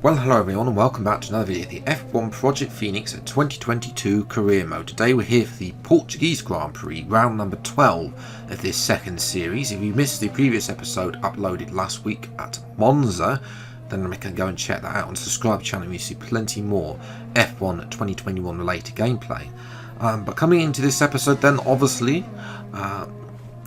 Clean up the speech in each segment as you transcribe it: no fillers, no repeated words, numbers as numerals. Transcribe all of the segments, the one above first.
Well, hello everyone and welcome back to another video of the F1 Project Phoenix 2022 Career Mode. Today we're here for the Portuguese Grand Prix, round number 12 of this second series. If you missed the previous episode uploaded last week at Monza, then you can go and check that out and subscribe to the channel. You see plenty more F1 2021 related gameplay. But coming into this episode then, obviously,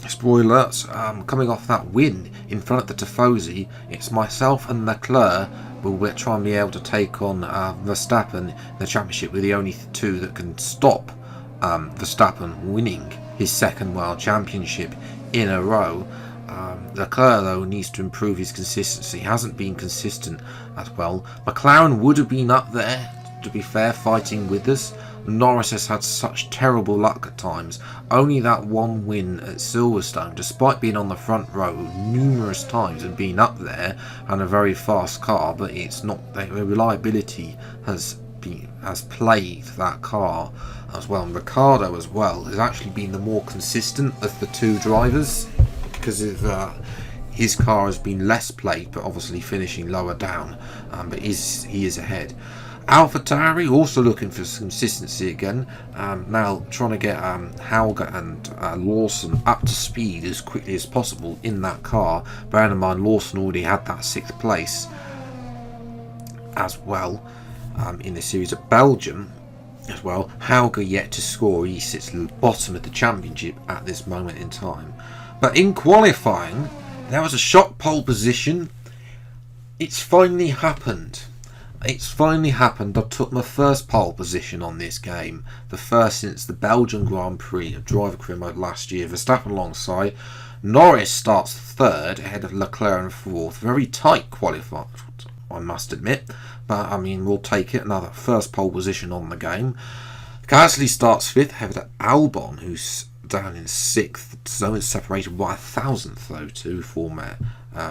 spoiler alerts, coming off that win in front of the Tifosi, it's myself and Leclerc will try and be able to take on Verstappen in the championship. We're the only two that can stop Verstappen winning his second world championship in a row. Leclerc though needs to improve his consistency. He hasn't been consistent as well. McLaren would have been up there, to be fair, fighting with us. Norris has had such terrible luck at times. Only that one win at Silverstone, despite being on the front row numerous times and being up there and a very fast car, but it's not, the reliability has plagued that car as well. And Ricciardo as well has actually been the more consistent of the two drivers because of his car has been less plagued, but obviously finishing lower down, but he is ahead. AlphaTauri also looking for some consistency again, now trying to get Hauger and Lawson up to speed as quickly as possible in that car. Bearing in mind Lawson already had that 6th place as well in the series at Belgium as well. Hauger yet to score, he sits at the bottom of the championship at this moment in time. But in qualifying there was a shock pole position. It's finally happened. It's finally happened. I took my first pole position on this game, the first since the Belgian Grand Prix of Driver Career Mode last year. Verstappen alongside. Norris starts 3rd ahead of Leclerc in 4th. Very tight qualifying, I must admit, but I mean we'll take it. Another first pole position on the game. Gasly starts 5th ahead of Albon, who's down in 6th. So it's separated by 1,000th though to former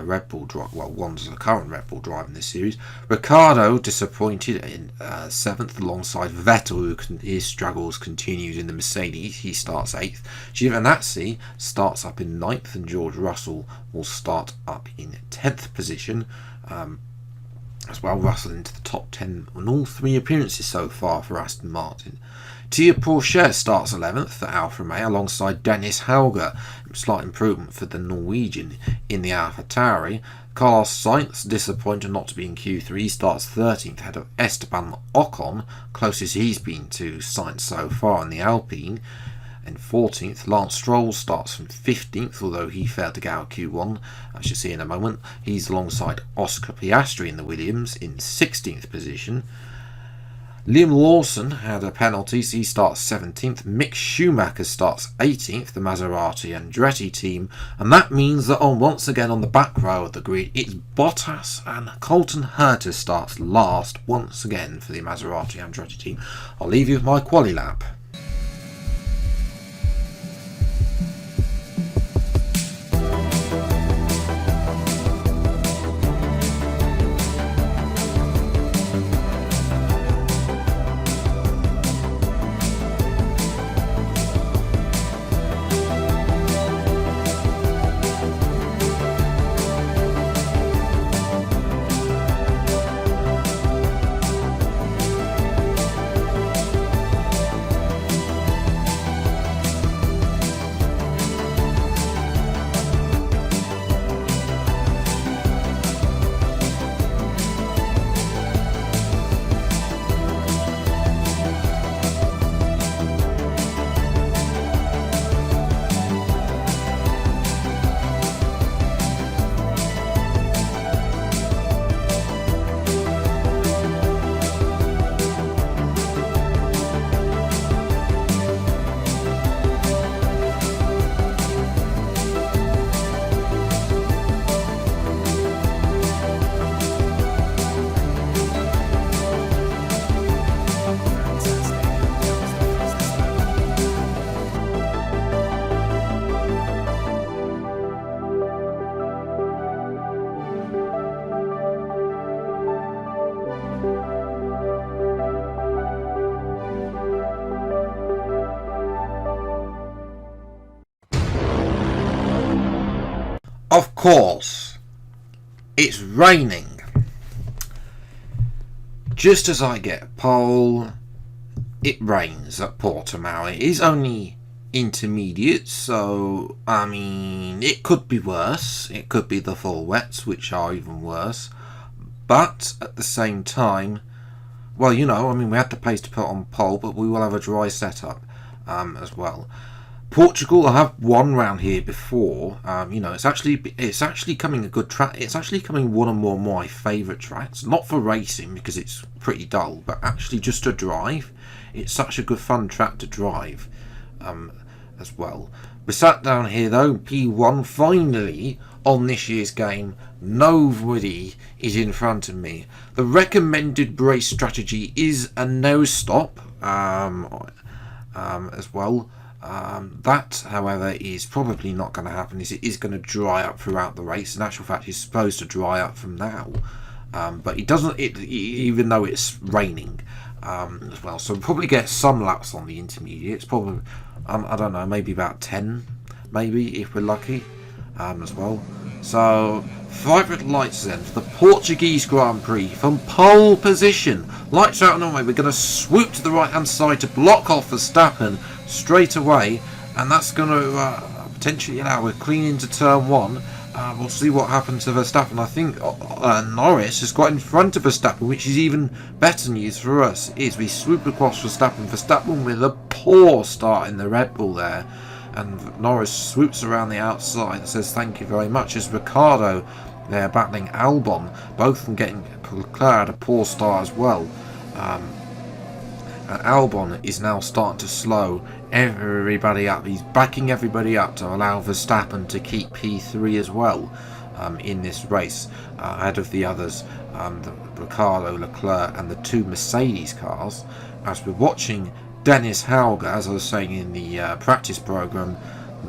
Red Bull driver. Well, one's the current Red Bull driver in this series. Ricciardo disappointed in 7th alongside Vettel, who his struggles continued in the Mercedes. He starts 8th. Giovinazzi starts up in 9th, and George Russell will start up in 10th position. As well, Russell into the top 10 on all 3 appearances so far for Aston Martin. Thierry Pourchaire starts 11th for Alfa Romeo alongside Dennis Hauger. Slight improvement for the Norwegian in the AlphaTauri. Carlos Sainz disappointed not to be in Q3. He starts 13th ahead of Esteban Ocon, closest he's been to Sainz so far in the Alpine. And 14th, Lance Stroll starts from 15th, although he failed to get out Q1, as you'll see in a moment. He's alongside Oscar Piastri in the Williams in 16th position. Liam Lawson had a penalty, so he starts 17th. Mick Schumacher starts 18th, the Maserati Andretti team. And that means that once again on the back row of the grid, it's Bottas and Colton Herta starts last once again for the Maserati Andretti team. I'll leave you with my quali lap. Of course, it's raining. just as I get pole, it rains at Portimao. It is only intermediate, so I mean it could be worse. It could be the full wets, which are even worse. But at the same time, well, you know, I mean, we had the pace to put on pole, but we will have a dry setup as well. Portugal, I have won round here before. You know, it's actually coming a good track. It's actually coming one of my favourite tracks. Not for racing because it's pretty dull, but actually just to drive. It's such a good fun track to drive as well. We sat down here though, P1 finally on this year's game. Nobody is in front of me. The recommended race strategy is a no stop as well. That, however, is probably not going to happen. It is going to dry up throughout the race. In actual fact, it's supposed to dry up from now, but it doesn't. Even though it's raining as well, so we'll probably get some laps on the intermediates. Probably, I don't know, maybe about 10, maybe if we're lucky, as well. So, favourite lights then for the Portuguese Grand Prix from pole position. Lights out and away. We're going to swoop to the right hand side to block off Verstappen straight away, and that's going to potentially allow we're clean into turn one. We'll see what happens to Verstappen. I think Norris has got in front of Verstappen, which is even better news for us. Is we swoop across Verstappen with a poor start in the Red Bull there, and Norris swoops around the outside and says thank you very much. As Ricciardo there battling Albon, both of them getting Leclerc a poor start as well. And Albon is now starting to slow everybody up. He's backing everybody up to allow Verstappen to keep P3 as well in this race ahead of the others, the Ricciardo, Leclerc and the two Mercedes cars. As we're watching Dennis Hauger, as I was saying in the practice program,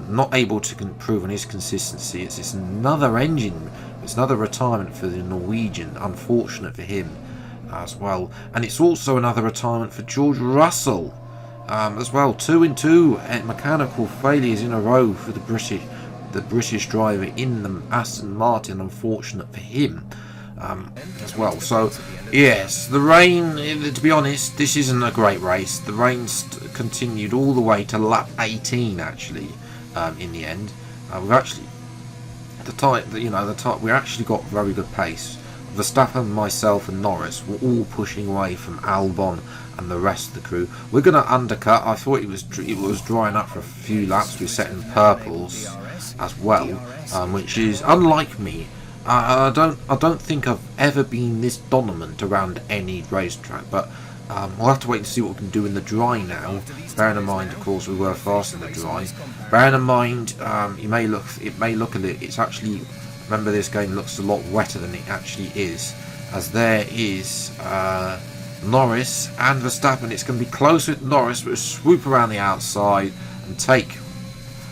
not able to improve on his consistency. It's another engine, it's another retirement for the Norwegian, unfortunate for him as well. And it's also another retirement for George Russell as well. 2 and 2 mechanical failures in a row for the British driver in the Aston Martin, unfortunate for him as well. So yes, the rain, to be honest, this isn't a great race. The rain continued all the way to lap 18 actually in the end. We've actually we actually got very good pace. Verstappen, myself and Norris were all pushing away from Albon and the rest of the crew. We're going to undercut. I thought it was drying up for a few laps. We're setting purples as well, which is unlike me. I don't think I've ever been this dominant around any racetrack, but we'll have to wait and see what we can do in the dry now. Bearing in mind, of course, we were fast in the dry. Bearing in mind, it may look a little. It's actually, remember, this game looks a lot wetter than it actually is, as there is Norris and Verstappen. It's going to be close with Norris, but swoop around the outside and take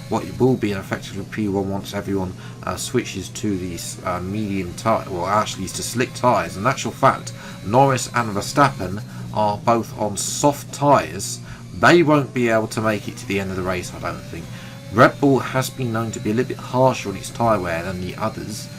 what will be an effective P1 once everyone switches to these medium tyre, well, actually to slick tyres. In actual fact, Norris and Verstappen are both on soft tyres. They won't be able to make it to the end of the race, I don't think. Red Bull has been known to be a little bit harsher on its tyre wear than the others,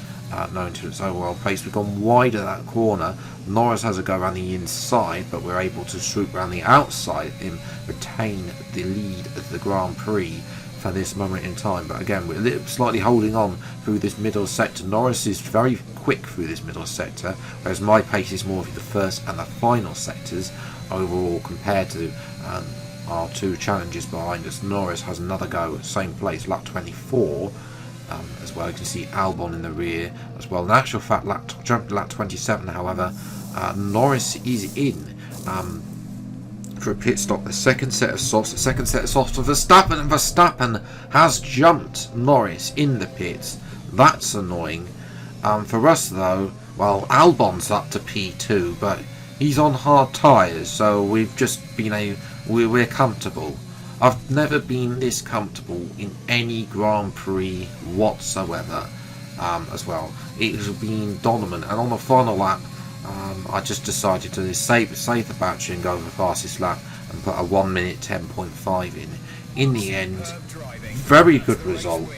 known to its overall pace. We've gone wide at that corner. Norris has a go around the inside, but we're able to swoop around the outside and retain the lead of the Grand Prix for this moment in time. But again, we're slightly holding on through this middle sector. Norris is very quick through this middle sector, whereas my pace is more of the first and the final sectors overall compared to our two challenges behind us. Norris has another go at same place, lap 24 as well. You can see Albon in the rear as well. In actual fact, jump to lap 27, however, Norris is in for a pit stop. The second set of softs for Verstappen, and Verstappen has jumped Norris in the pits. That's annoying. For us though, well, Albon's up to P2, but he's on hard tyres, so we've just been we're comfortable. I've never been this comfortable in any Grand Prix whatsoever as well. It has been dominant, and on the final lap I just decided to save the battery and go for the fastest lap and put a 1 minute 10.5 in. In the end, very good result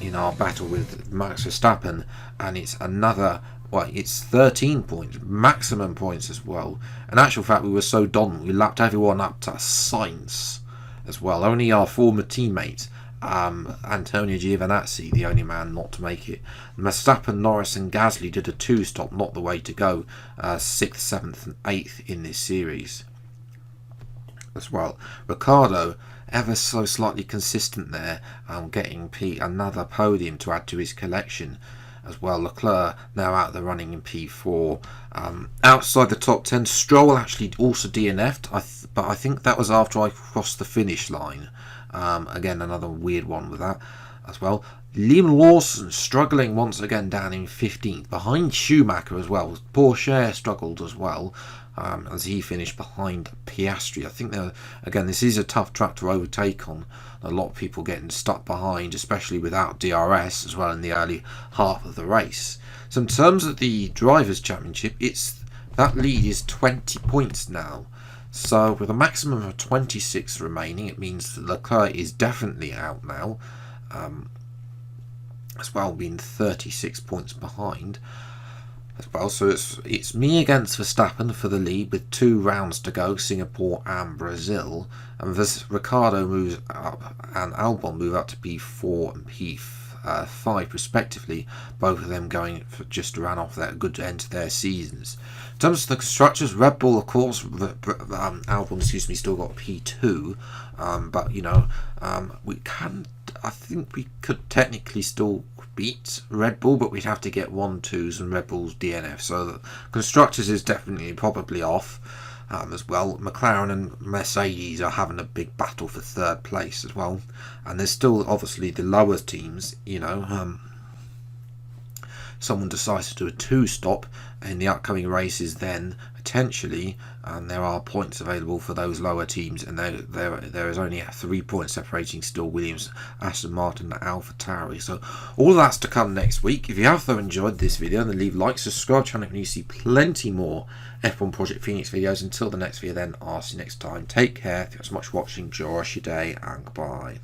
in our battle with Max Verstappen, and it's another well, it's 13 points, maximum points as well. In actual fact, we were so dominant, we lapped everyone up to science as well. Only our former teammate, Antonio Giovinazzi, the only man not to make it. Verstappen, Norris and Gasly did a 2-stop, not the way to go. 6th, 7th and 8th in this series as well. Ricciardo, ever so slightly consistent there, getting another podium to add to his collection as well. Leclerc now out of the running in P4. Outside the top 10, Stroll actually also DNF'd, but I think that was after I crossed the finish line. Again, another weird one with that as well. Liam Lawson struggling once again down in 15th, behind Schumacher as well. Porsche struggled as well, as he finished behind Piastri. I think, again, this is a tough track to overtake on. A lot of people getting stuck behind, especially without DRS as well in the early half of the race. So in terms of the Drivers' Championship, that lead is 20 points now. So with a maximum of 26 remaining, it means that Leclerc is definitely out now, as well, being 36 points behind as well. So it's me against Verstappen for the lead with 2 rounds to go, Singapore and Brazil, and Ricciardo moves up and Albon move up to P4 and P5 respectively, both of them going for just around off that good end to their seasons. In terms of the constructors, Red Bull, of course, Albon, still got P2, but I think we could technically still beat Red Bull, but we'd have to get 1-2s and Red Bull's DNF. So the constructors is definitely probably off as well. McLaren and Mercedes are having a big battle for 3rd place as well, and there's still obviously the lower teams. Someone decides to do a 2-stop in the upcoming races, then potentially there are points available for those lower teams, and there is only a 3 point separating still Williams, Aston Martin and AlphaTauri. So all of that's to come next week. If you have though enjoyed this video, then leave likes, subscribe to the channel and you see plenty more F1 Project Phoenix videos. Until the next video then, I'll see you next time. Take care, thanks so much for watching, enjoy your day and goodbye.